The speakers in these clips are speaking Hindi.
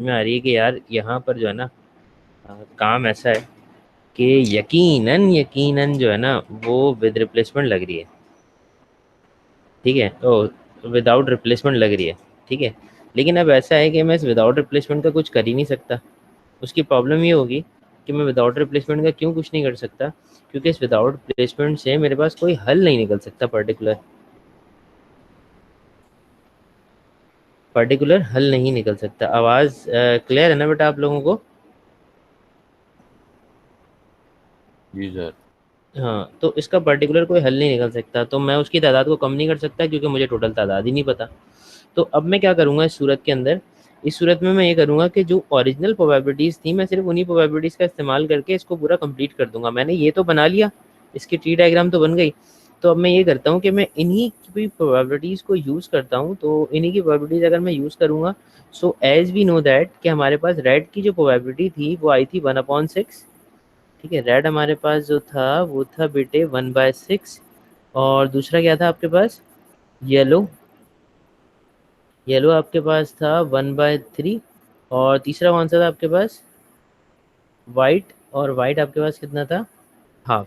में आ रही है कि यार यहाँ पर जो है ना काम ऐसा है कि यकीनन यकीनन जो है ना वो विद रिप्लेसमेंट लग रही है। ठीक है, ओ विदाउट रिप्लेसमेंट लग रही है। ठीक है, लेकिन अब ऐसा है कि मैं इस विदाउट रिप्लेसमेंट का कुछ कर ही नहीं सकता। उसकी प्रॉब्लम ये होगी कि मैं विदाउट रिप्लेसमेंट का क्यों कुछ नहीं कर सकता, क्योंकि इस विदाउट रिप्लेसमेंट से मेरे पास कोई हल नहीं निकल सकता पर्टिकुलर। पर्टिकुलर हल नहीं निकल सकता। आवाज़ क्लियर है ना बेटा आप लोगों को? जी सर। हाँ, तो इसका पर्टिकुलर कोई हल नहीं निकल सकता, तो मैं उसकी तादाद को कम नहीं कर सकता क्योंकि मुझे टोटल तादाद ही नहीं पता। तो अब मैं क्या करूँगा इस सूरत के अंदर, इस सूरत में मैं ये करूँगा कि जो ओरिजिनल प्रोबेबिलिटीज़ थी मैं सिर्फ उन्हीं प्रोबेबिलिटीज़ का इस्तेमाल करके इसको पूरा कंप्लीट कर दूंगा। मैंने ये तो बना लिया, इसकी ट्री डायग्राम तो बन गई। तो अब मैं ये करता हूँ कि मैं इन्हीं की प्रोबेबिलिटीज़ को यूज़ करता हूँ। तो इन्हीं की प्रोबेबिलिटीज़ अगर मैं यूज़ करूँगा, so as we know that कि हमारे पास रेड की जो प्रोबेबिलिटी थी वो आई थी 1/6। ठीक है, रेड हमारे पास जो था वो था बेटे 1/6। और दूसरा क्या था आपके पास? येलो। येलो आपके पास था 1/3। और तीसरा कौन सा था आपके पास? वाइट। और वाइट आपके पास कितना था? हाफ।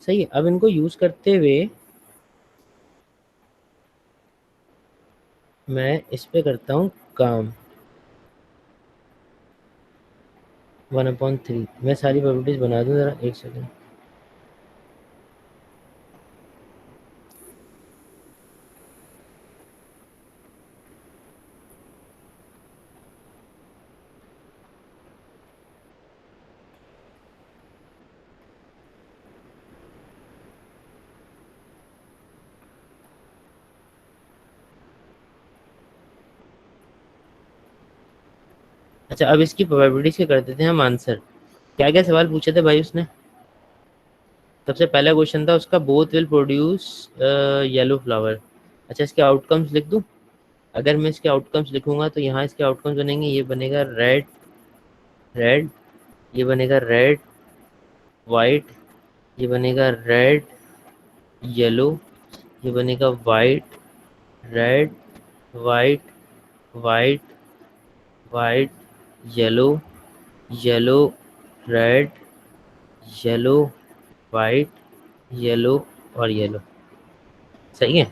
सही है, अब इनको यूज़ करते हुए मैं इस पे करता हूँ काम। 1/3 मैं सारी प्रॉपर्टीज बना दूँ, ज़रा एक सेकेंड। अच्छा, अब इसकी प्रोबेबिलिटीज के कर देते हैं हम आंसर। क्या क्या सवाल पूछे थे भाई उसने? सबसे पहला क्वेश्चन था उसका, both will produce yellow flower. अच्छा, इसके आउटकम्स लिख दूँ? अगर मैं इसके आउटकम्स लिखूंगा तो यहाँ इसके आउटकम्स बनेंगे, ये बनेगा रेड, रेड, ये बनेगा रेड, वाइट, ये बनेगा रेड, येलो, ये बनेगा white, red, white, white, white, yellow, yellow, red, yellow, white, yellow और येलो। सही है।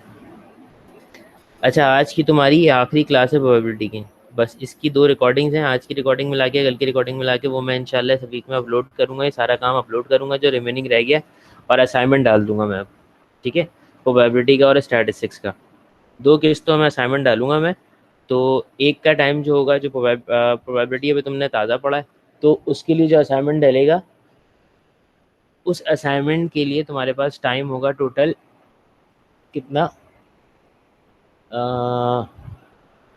अच्छा, आज की तुम्हारी ये आखिरी क्लास है प्रोबेबिलिटी की। बस इसकी दो रिकॉर्डिंग्स हैं, आज की रिकॉर्डिंग मिला के कल की रिकॉर्डिंग मिला के, वो मैं इंशाल्लाह इस वीक में अपलोड करूँगा। ये सारा काम अपलोड करूँगा जो रिमेनिंग रह गया, और असाइनमेंट डाल दूंगा मैं अब। ठीक है, प्रोबेबिलिटी का और स्टैटिस्टिक्स का दो किस्तों में असाइनमेंट डालूंगा मैं। तो एक का टाइम जो होगा, जो प्रोबेबिलिटी अभी तुमने ताज़ा पढ़ा है, तो उसके लिए जो असाइनमेंट डलेगा, उस असाइनमेंट के लिए तुम्हारे पास टाइम होगा टोटल कितना? अ,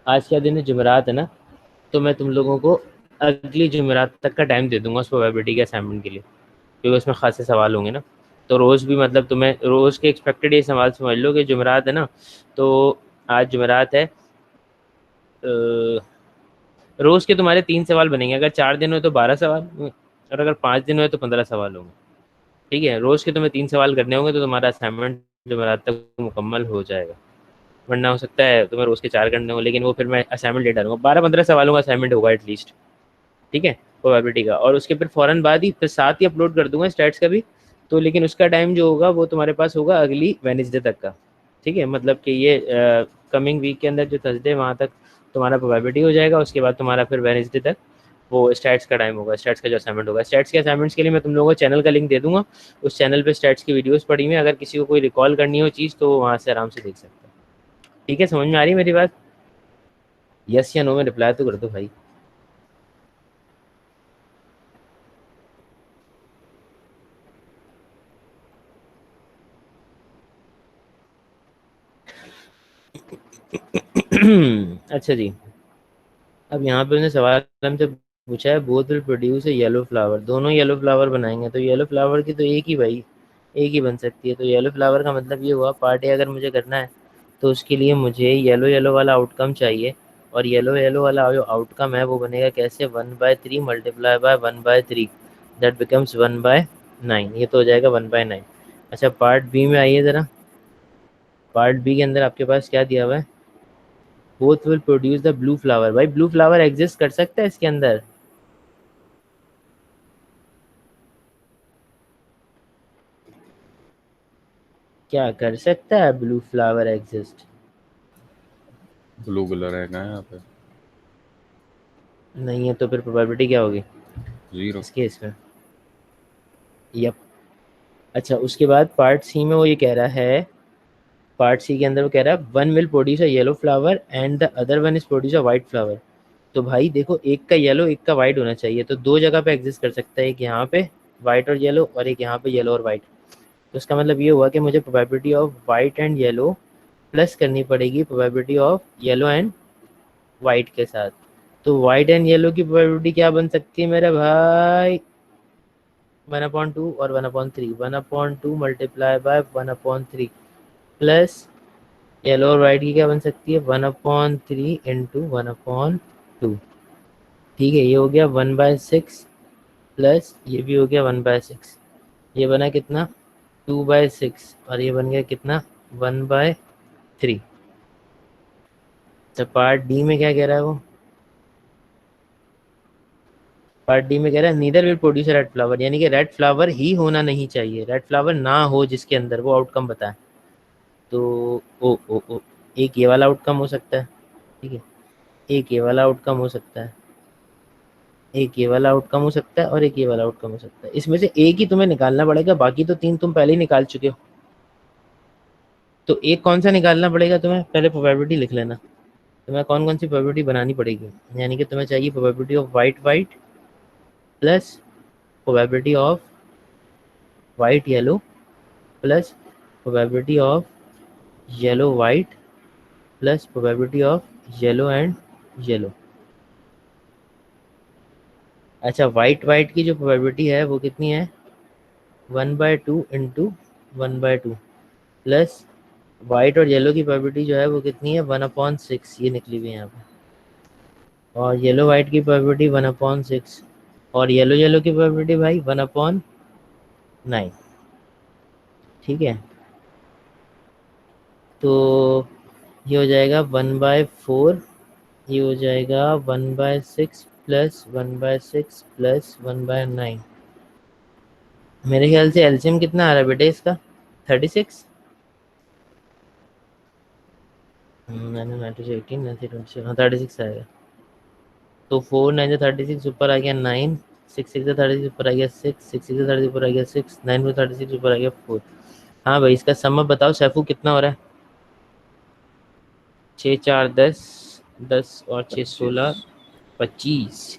आज क्या दिन है? जुमेरात है ना? तो मैं तुम लोगों को अगली जुमेरात तक का टाइम दे दूंगा उस प्रोबेबिलिटी के असाइनमेंट के लिए, क्योंकि उसमें खासे सवाल होंगे ना। तो रोज़ भी मतलब तुम्हें रोज़ के एक्सपेक्टेड ये सवाल समझ लो कि जुमेरात है ना, तो आज जुमेरात है। रोज़ के तुम्हारे 3 सवाल बनेंगे, अगर 4 दिन हुए तो 12 सवाल होंगे, और अगर 5 दिन हुए तो 15 सवाल होंगे। ठीक है, रोज़ के तुम्हें 3 सवाल करने होंगे तो तुम्हारा असाइनमेंट जुमेरात तक मुकम्मल हो जाएगा। वरना हो सकता है तुम्हें रोज़ के 4 करने हो, लेकिन वो फिर मैं असाइनमेंट ले डालूंगा। 12-15 सवालों का असाइनमेंट होगा एटलीस्ट। ठीक है, प्रोबेबिलिटी का। और उसके फिर फ़ौरन बाद ही फिर साथ ही अपलोड कर दूंगा स्टैट्स का भी। तो लेकिन उसका टाइम जो होगा वो तुम्हारे पास होगा अगली वेडनेसडे तक का। ठीक है, मतलब कि ये कमिंग वीक के अंदर जो थर्सडे, वहाँ तक तुम्हारा प्रोबेबिलिटी हो जाएगा। उसके बाद तुम्हारा फिर वेडनेसडे तक वो स्टैट्स का टाइम होगा, स्टैट्स का जो असाइनमेंट होगा। स्टैट्स के असाइनमेंट्स के लिए मैं तुम लोगों को चैनल का लिंक दे दूंगा। उस चैनल पे स्टैट्स की वीडियोस पड़ी हुई हैं, अगर किसी को कोई रिकॉल करनी हो चीज़ तो वहाँ से आराम से देख सकते हैं। ठीक है, समझ में आ रही है मेरी बात? यस या नो में रिप्लाई तो कर दो भाई। अच्छा जी, अब यहाँ पे उसने सवाल हमसे पूछा है, both will produce a yellow flower, दोनों येलो फ्लावर बनाएंगे। तो येलो फ्लावर की तो एक ही भाई, एक ही बन सकती है। तो येलो फ्लावर का मतलब ये हुआ, पार्ट ए अगर मुझे करना है तो उसके लिए मुझे येलो येलो वाला आउटकम चाहिए। और येलो येलो वाला जो आउटकम है वो बनेगा कैसे? 1/3 मल्टीप्लाई बाय 1/3, दैट बिकम्स 1/9। ये तो हो जाएगा 1/9। अच्छा, पार्ट बी में आइए ज़रा। पार्ट बी के अंदर आपके पास क्या दिया हुआ है? Both will produce the blue flower. भाई ब्लू फ्लावर एग्जिस्ट कर सकता है इसके अंदर? क्या कर सकता है blue flower exist? Blue colour है ना यहाँ पे। नहीं है तो फिर प्रोबेबिलिटी क्या होगी 0। इस केस में? यप। अच्छा उसके बाद पार्ट सी में वो ये कह रहा है, पार्ट सी के अंदर वो कह रहा है one will produce a yellow flower and the other one is produce a white flower. तो भाई देखो एक का येलो एक का वाइट होना चाहिए, तो दो जगह पे एग्जिस्ट कर सकता है, एक यहाँ पे वाइट और येलो और एक यहाँ पे येलो और वाइट। तो इसका मतलब ये हुआ कि मुझे probability of white and yellow plus करनी पड़ेगी probability of yellow and white के साथ। तो वाइट एंड येलो की प्रोबेबिलिटी क्या बन सकती है मेरे भाई? 1/2 और 1/3, 1/2 मल्टीप्लाई बाय 1/3 प्लस येलो और वाइट की क्या बन सकती है 1/3 इंटू 1/2। ठीक है ये हो गया 1/6 प्लस ये भी हो गया 1/6। ये बना कितना 2/6 और ये बन गया कितना 1/3। तो पार्ट डी में क्या कह रहा है वो? पार्ट डी में कह रहा है neither will produce red flower, यानी कि रेड फ्लावर ही होना नहीं चाहिए, रेड फ्लावर ना हो जिसके अंदर, वो आउटकम बताए। तो ओ एक ये वाला आउटकम हो सकता है, ठीक है, एक ये वाला आउटकम हो सकता है, एक ये वाला आउटकम हो सकता है और एक ये वाला आउटकम हो सकता है। इसमें से एक ही तुम्हें निकालना पड़ेगा, बाकी तो तीन तुम पहले ही निकाल चुके हो। तो एक कौन सा निकालना पड़ेगा तुम्हें? पहले प्रोबेबिलिटी लिख लेना। तुम्हें कौन कौन सी प्रोबेबिलिटी बनानी पड़ेगी, यानी कि तुम्हें चाहिए probability of white white plus probability of white yellow plus probability of yellow white plus probability of yellow and yellow. अच्छा वाइट वाइट की जो प्रोबेबिलिटी है वो कितनी है 1/2 इंटू 1/2 प्लस वाइट और येलो की प्रोबेबिलिटी जो है वो कितनी है 1/6, ये निकली हुई है यहाँ पे। और येलो वाइट की प्रोबेबिलिटी 1/6 और येलो येलो की प्रोबेबिलिटी भाई 1/9। ठीक है तो ये हो जाएगा 1/4, ये हो जाएगा 1/6 प्लस 1/6 प्लस 1/9। मेरे ख्याल से एलसीएम कितना आ रहा है बेटे इसका 36। मैंने 18 हाँ 36 आएगा। तो 4 9 36 ऊपर आ गया 9, 6 6 36 ऊपर आ गया 6, 6 6 36 ऊपर आ गया 6, 9 में 36 ऊपर आ गया 4। हाँ भाई इसका सम बताओ सैफू कितना हो रहा है? 6 4 10, 10 और 6 16, 25।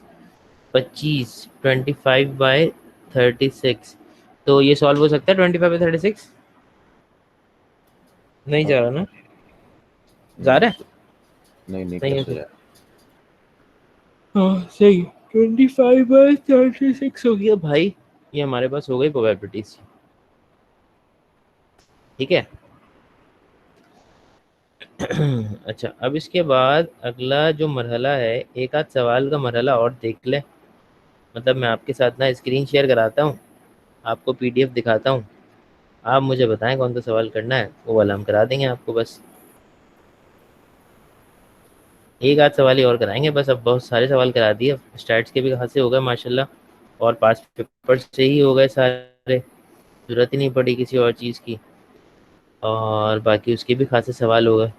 25, 25 25/36। तो ये सॉल्व हो सकता है 25/36? नहीं हाँ। जा रहा ना? जा नहीं रहा है? नहीं नहीं नहीं है कैसे तो यार। हाँ सही 25/36 हो गया भाई। ये हमारे पास हो गई प्रोबेबिलिटीज। ठीक है अच्छा अब इसके बाद अगला जो मरहला है, एक आध सवाल का मरहला और देख ले। मतलब मैं आपके साथ ना स्क्रीन शेयर कराता हूँ, आपको पीडीएफ दिखाता हूँ, आप मुझे बताएं कौन सा सवाल करना है, वो वाला हम करा देंगे आपको। बस एक आध सवाल ही और कराएंगे बस, अब बहुत सारे सवाल करा दिए, स्टैट्स के भी खासे हो गए माशाल्लाह, और पास पेपर से ही हो गए सारे, जरूरत ही नहीं पड़ी किसी और चीज़ की, और बाकी उसके भी खासे सवाल हो गए।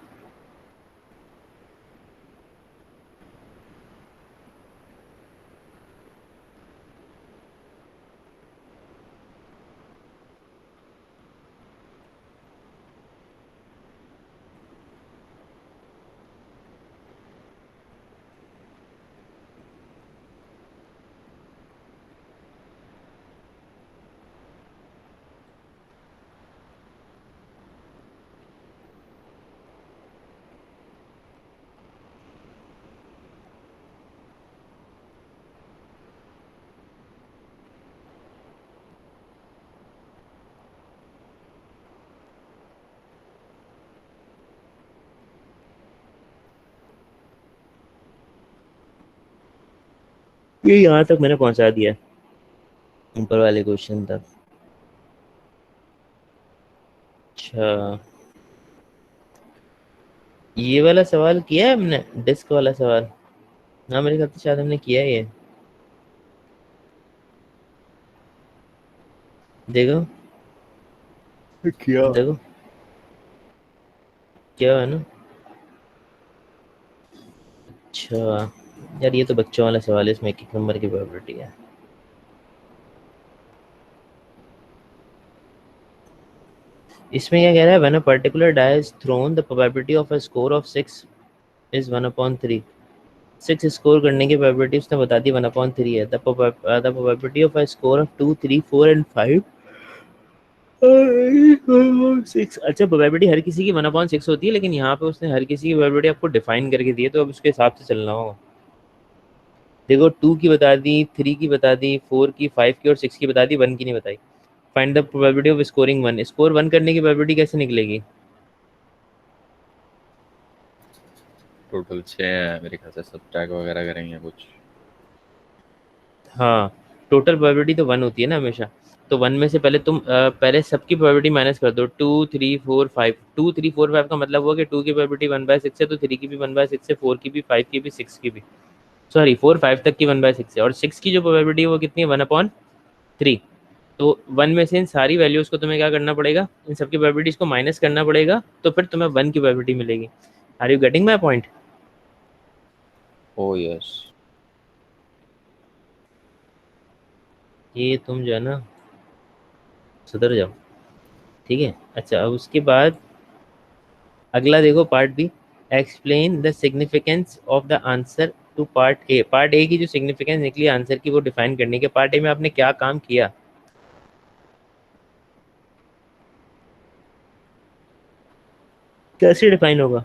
ये यहाँ तक मैंने पहुँचा दिया ऊपर वाले क्वेश्चन तक। अच्छा ये वाला सवाल किया है हमने, डिस्क वाला सवाल? हाँ मेरे ख्याल से शायद हमने किया है ये। देखो किया। देखो क्या है ना। अच्छा यार, ये तो बच्चों वाला सवाल है, इसमें एक एक नंबर की प्रोबेबिलिटी है। इसमें क्या कह रहा है, when a particular die is thrown the probability of a score of 6 is 1/3। 6 score करने की प्रोबेबिलिटी उसने बता दी 1/3 है। The probability of a score of 2 3 4 and 5 6। अच्छा, प्रोबेबिलिटी हर किसी की 1/6 होती है, लेकिन यहाँ पे उसने हर किसी की प्रोबेबिलिटी आपको डिफाइन करके दी है, तो अब उसके हिसाब से चलना होगा। देखो 2 की बता दी, 3 की बता दी, 4 की, 5 की और 6 की बता दी, 1 की नहीं बताई। Find the probability of scoring 1। Score 1 करने की प्रोबेबिलिटी कैसे निकलेगी? टोटल 6 है मेरे ख्याल से, सब टैग वगैरह करेंगे कुछ। हाँ, टोटल प्रोबेबिलिटी तो 1 होती है ना हमेशा। तो 1 में से पहले तुम पहले सबकी प्रोबेबिलिटी माइनस कर दो। 2 3 4 5, 2 3 4 5 का मतलब हुआ कि 2 की प्रोबेबिलिटी 1/6 है, तो 3 की भी 1/6 है, 4 की भी, 5 की भी, 6 की भी। सॉरी, 4 5 तक की 1/6 है, और 6 की जो प्रोबेबिलिटी है वो कितनी है, 1/3। तो 1 में से इन सारी वैल्यूज को तुम्हें क्या करना पड़ेगा, इन सबकी प्रोबेबिलिटीज को माइनस करना पड़ेगा, तो फिर तुम्हें 1 की प्रोबेबिलिटी मिलेगी। Are you getting my point? Oh yes. ये तुम जो है ना, सुधर जाओ, ठीक है। अच्छा, अब उसके बाद अगला देखो, part B. Explain the significance of the answer to part A. Part A की जो सिग्निफिकेंस निकली आंसर की, वो डिफाइन करने के। पार्ट ए में आपने क्या काम किया, कैसे डिफाइन होगा?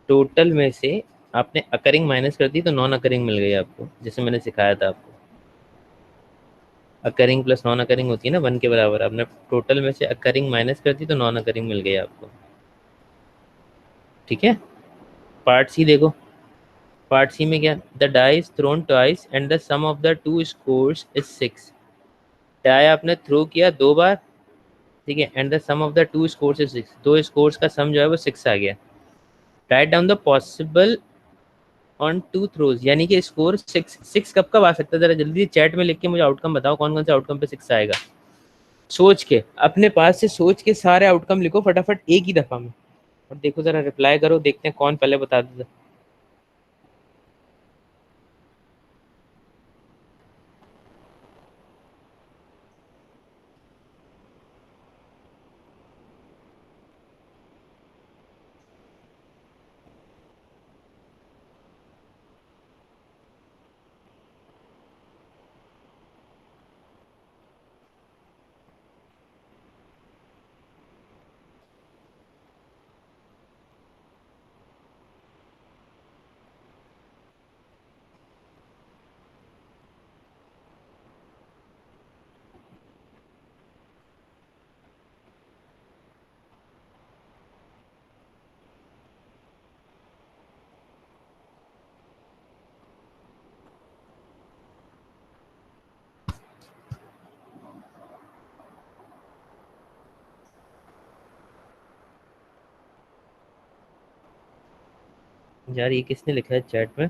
टोटल में से आपने अकरिंग माइनस कर दी, तो नॉन अकरिंग मिल गई आपको, जैसे मैंने सिखाया था आपको। अकरिंग प्लस नॉन अकरिंग होती है ना 1 के बराबर। आपने टोटल में से अकरिंग माइनस कर दी, तो नॉन अकरिंग मिल गई आपको, ठीक है। पार्ट सी देखो। पार्ट सी में क्या, the die is thrown twice and the sum of the two scores is 6। Die आपने थ्रो किया 2 बार, ठीक है, and the sum of the two scores is 6। दो स्कोर्स का सम जो है वो 6 आ गया। Write down the possible on two throws, यानी कि स्कोर 6 6 कब कब आ सकता है, जरा जल्दी चैट में लिख के मुझे आउटकम बताओ, कौन कौन से आउटकम पे 6 आएगा। सोच के, अपने पास से सोच के सारे आउटकम लिखो फटाफट एक ही दफा में, और देखो जरा रिप्लाई करो, देखते हैं कौन पहले बता देता। यार ये किसने लिखा है चैट में?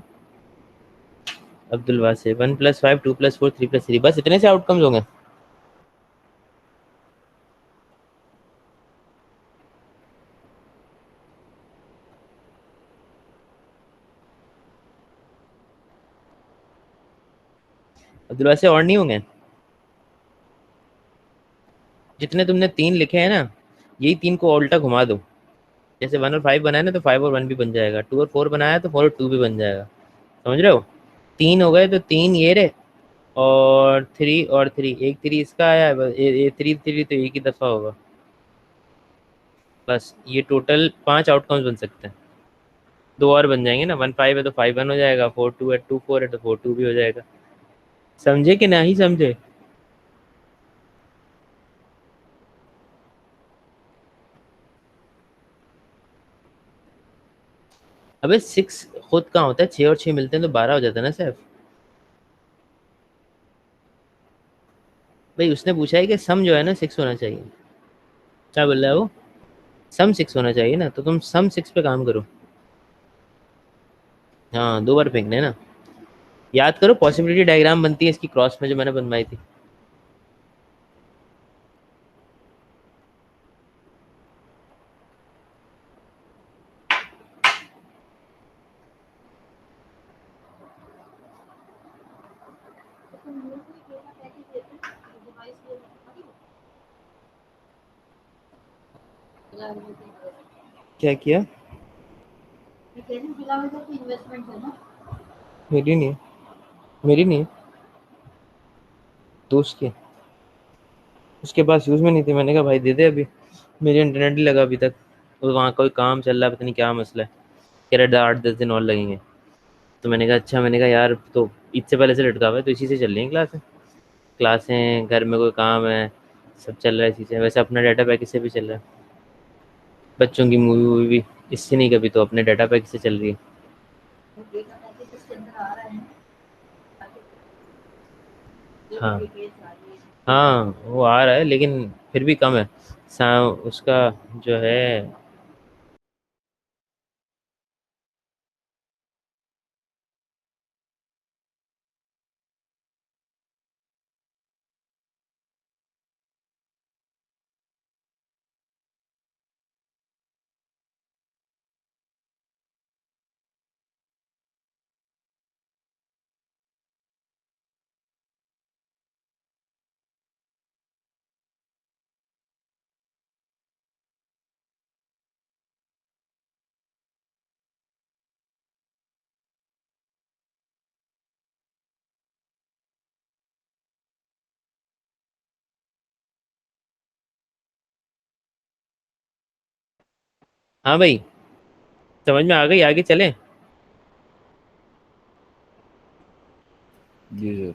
अब्दुल वासे। 1+5 2+4 3+3, बस इतने से आउटकम्स होंगे? अब्दुल वासे और नहीं होंगे? जितने तुमने 3 लिखे हैं ना, यही 3 को उल्टा घुमा दो। जैसे 1 और 5 बनाया ना, तो 5 और 1 भी बन जाएगा। 2 और 4 बनाया तो 4 और 2 भी बन जाएगा। समझ रहे हो? 3 हो गए तो 3 ये रहे, और 3 और 3, एक 3 इसका आया है, ये 3 3 तो एक ही दफा होगा। बस ये टोटल 5 आउटकम्स बन सकते हैं। 2 और बन जाएंगे ना, 1 5 है तो 5 1 हो जाएगा, 4 2 है, 2 4 है तो 4 2 भी हो जाएगा। समझे कि नहीं समझे? अबे 6 खुद कहाँ होता है, 6 और 6 मिलते हैं तो 12 हो जाता है ना सैफ। भाई उसने पूछा है कि सम जो है ना 6 होना चाहिए। क्या बोल रहा है वो? सम 6 होना चाहिए ना, तो तुम सम 6 पे काम करो। हाँ 2 बार फेंकने हैं ना। याद करो पॉसिबिलिटी डायग्राम बनती है इसकी क्रॉस में, जो मैंने बनवाई थी। क्या किया? मेरी नहीं है, मेरी नहीं है, दोस्त की है। उसके पास यूज़ में नहीं थी, मैंने कहा भाई दे दे अभी, मेरे इंटरनेट नहीं लगा अभी तक। और वहाँ कोई काम चल रहा है, पता नहीं क्या मसला है। कह रहा 8-10 दिन और लगेंगे। तो मैंने कहा अच्छा, मैंने कहा यार तो इससे पहले से लटका हुआ है, तो इसी से चल रही हैं क्लासें। क्लासें, घर में कोई काम है, सब चल रहा है इसी से। वैसे अपना डाटा पैक इससे भी चल रहा है, बच्चों की मूवी वूवी भी इससे नहीं, कभी तो अपने डाटा पैक से चल रही है। हाँ हाँ वो आ रहा है लेकिन फिर भी कम है। उसका जो है। हाँ भाई, समझ में आ गई, आगे चलें। जी सर।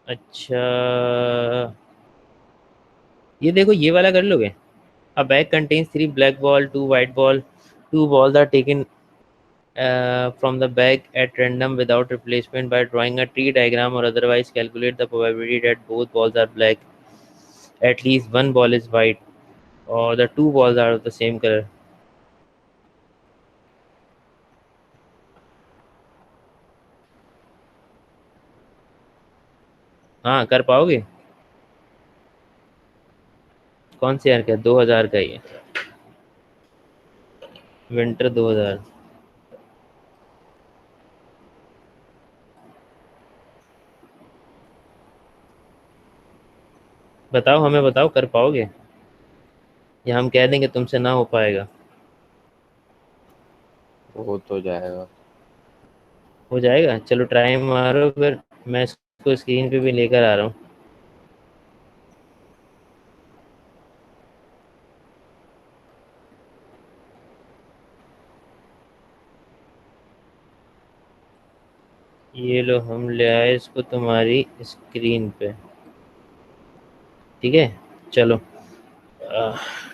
अच्छा, ये देखो ये वाला कर लोगे। अ bag contains 3 black ball, 2 white ball, 2 balls are taken from the bag at random without replacement by drawing a tree diagram or otherwise calculate the probability that both balls are black, at least one ball is white, or the 2 balls are of the same color. हाँ कर पाओगे? कौन से ईयर का? 2000 का ही है, विंटर 2000। बताओ, हमें बताओ, कर पाओगे या हम कह देंगे तुमसे ना हो पाएगा? हो तो जाएगा। हो जाएगा, चलो ट्राई मारो फिर। मैं इसको स्क्रीन पे भी लेकर आ रहा हूँ। ये लो, हम ले आए इसको तुम्हारी स्क्रीन पे। ठीक है, चलो।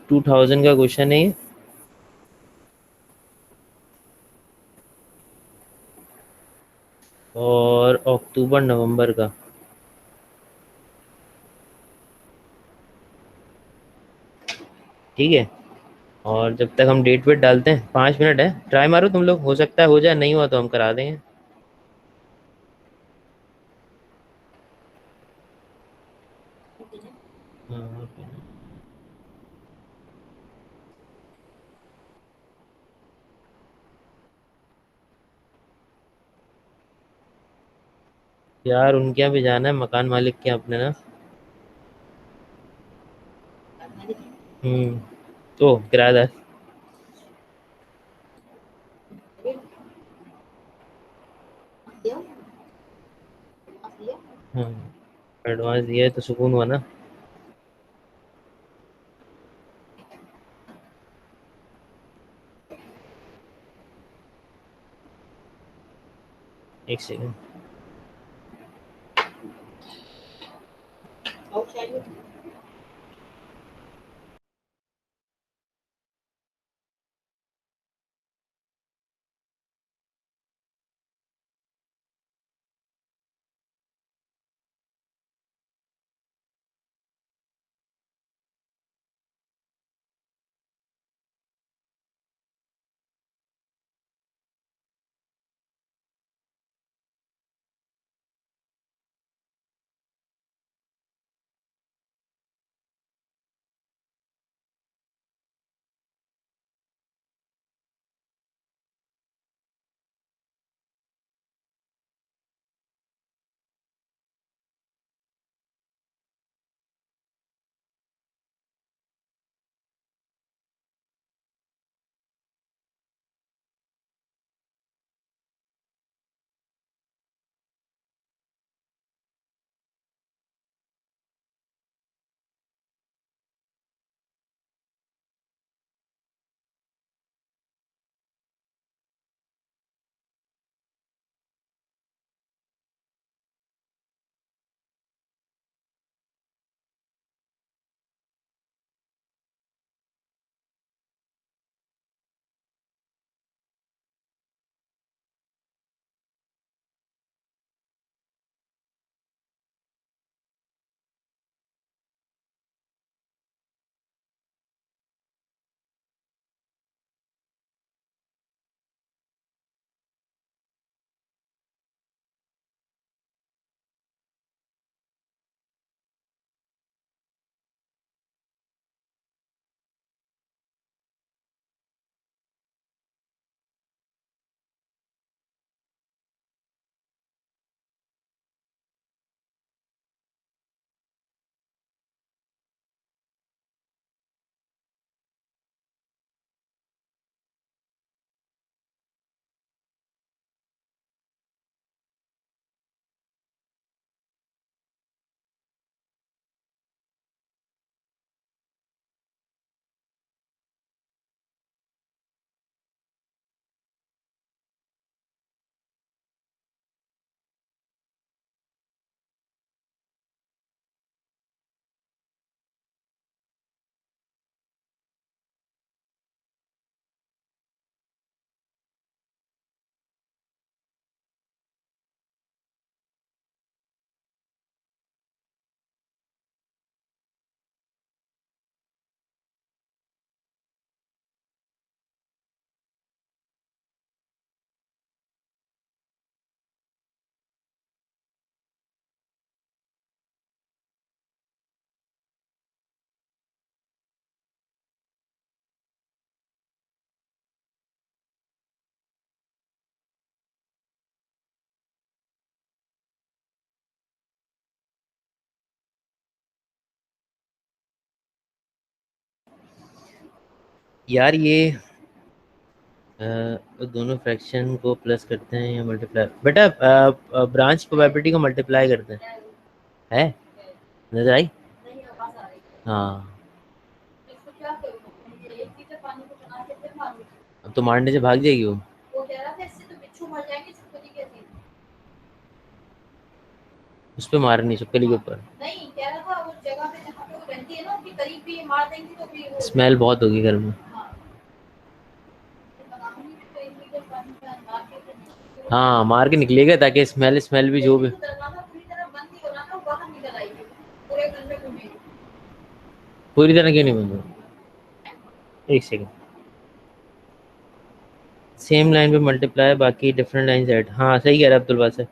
2000 का क्वेश्चन है ये, और अक्टूबर नवंबर का। ठीक है, और जब तक हम डेट वेट डालते हैं, 5 मिनट है, ट्राई मारो तुम लोग, हो सकता है हो जाए, नहीं हुआ तो हम करा देंगे। हाँ, यार उनके यहाँ भी जाना है, मकान मालिक के यहाँ अपने ना। तो किराएदार। हाँ, एडवांस दिया है तो सुकून हुआ ना। एक सेकंड। यार ये दोनों फ्रैक्शन को प्लस करते हैं या मल्टीप्लाई, बेटा ब्रांच प्रोबेबिलिटी को मल्टीप्लाई करते हैं, है नजर आई? हाँ, अब तो मारने से भाग जाएगी वो। उस पे मारनी छिपकली के ऊपर। स्मेल बहुत होगी घर में। हाँ, मार के निकलेगा ताकि स्मेल स्मेल भी जो भी। पूरी तरह क्यों नहीं बंद होगा? एक सेकंड। सेम लाइन पे मल्टीप्लाई, बाकी डिफरेंट लाइन ऐड। हाँ सही कह रहा है अब्दुल बासित।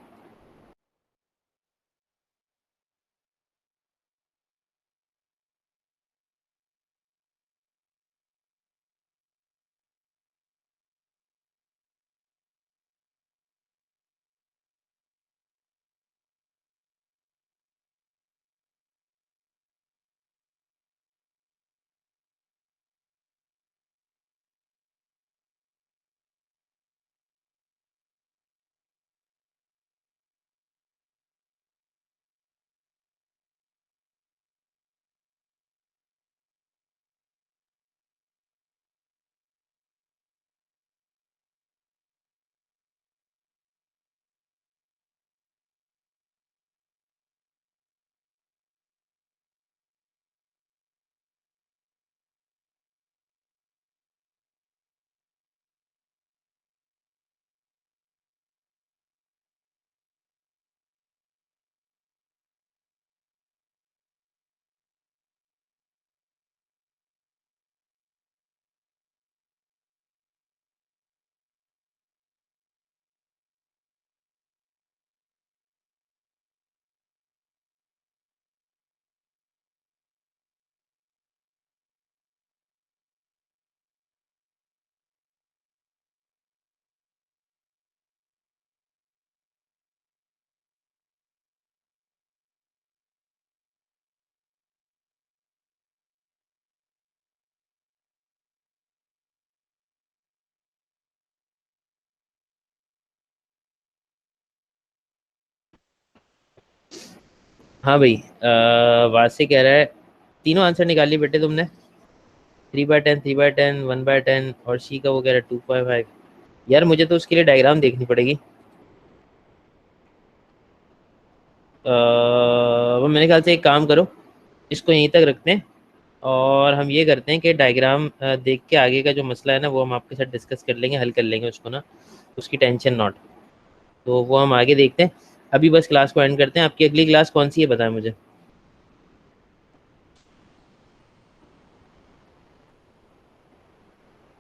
हाँ भाई, वासी कह रहा है तीनों आंसर निकाल लिए बेटे तुमने। 3/10, 3/10, 1/10 और सी का वो कह रहा है 2.5। यार मुझे तो उसके लिए डायग्राम देखनी पड़ेगी। वो मेरे ख्याल से एक काम करो, इसको यहीं तक रखते हैं और हम ये करते हैं कि डायग्राम देख के आगे का जो मसला है ना वो हम आपके साथ डिस्कस कर लेंगे, हल कर लेंगे उसको ना, उसकी टेंशन नॉट। तो वो हम आगे देखते हैं। अभी बस क्लास को एंड करते हैं। आपकी अगली क्लास कौन सी है बताएं मुझे।